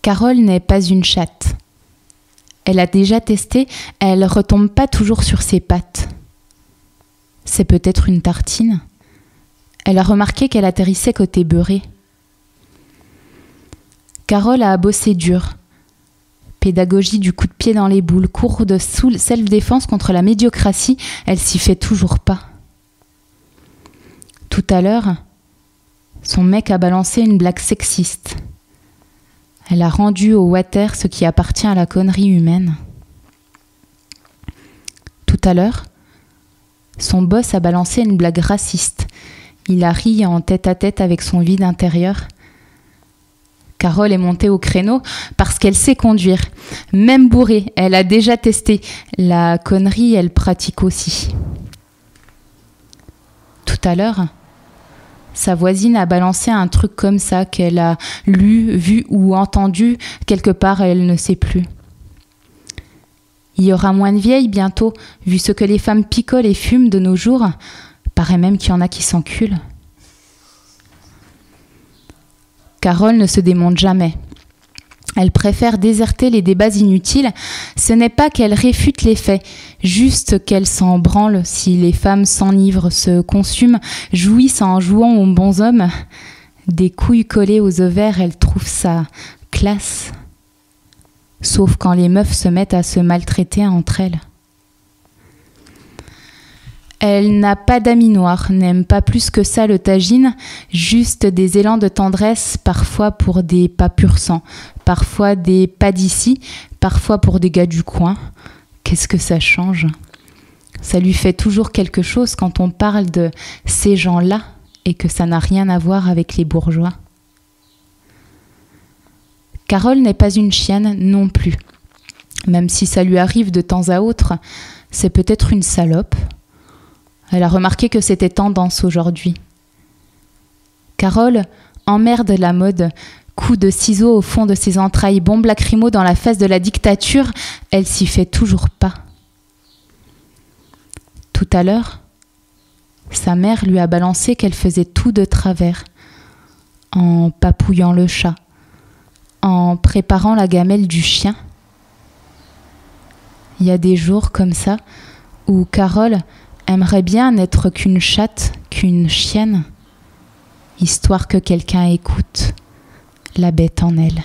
Carole n'est pas une chatte. Elle a déjà testé, elle retombe pas toujours sur ses pattes. C'est peut-être une tartine. Elle a remarqué qu'elle atterrissait côté beurré. Carole a bossé dur. Pédagogie du coup de pied dans les boules, cours de self-défense contre la médiocratie, elle s'y fait toujours pas. Tout à l'heure, son mec a balancé une blague sexiste. Elle a rendu au water ce qui appartient à la connerie humaine. Tout à l'heure, son boss a balancé une blague raciste. Il a ri en tête-à-tête avec son vide intérieur. Carole est montée au créneau parce qu'elle sait conduire. Même bourrée, elle a déjà testé. La connerie, elle pratique aussi. Tout à l'heure, sa voisine a balancé un truc comme ça qu'elle a lu, vu ou entendu quelque part, elle ne sait plus. Il y aura moins de vieilles bientôt, vu ce que les femmes picolent et fument de nos jours. Paraît même qu'il y en a qui s'enculent. Carole ne se démonte jamais. Elle préfère déserter les débats inutiles. Ce n'est pas qu'elle réfute les faits, juste qu'elle s'en branle si les femmes s'enivrent, se consument, jouissent en jouant aux bons hommes. Des couilles collées aux ovaires, elle trouve ça classe. Sauf quand les meufs se mettent à se maltraiter entre elles. Elle n'a pas d'amis noirs, n'aime pas plus que ça le tagine, juste des élans de tendresse, parfois pour des pas pur sang, parfois des pas d'ici, parfois pour des gars du coin. Qu'est-ce que ça change ? Ça lui fait toujours quelque chose quand on parle de ces gens-là et que ça n'a rien à voir avec les bourgeois. Carole n'est pas une chienne non plus. Même si ça lui arrive de temps à autre, c'est peut-être une salope. Elle a remarqué que c'était tendance aujourd'hui. Carole emmerde la mode. Coup de ciseaux au fond de ses entrailles, bombe lacrymo dans la face de la dictature, elle s'y fait toujours pas. Tout à l'heure, sa mère lui a balancé qu'elle faisait tout de travers, en papouillant le chat, en préparant la gamelle du chien. Il y a des jours comme ça où Carole aimerait bien n'être qu'une chatte, qu'une chienne, histoire que quelqu'un écoute la bête en elle.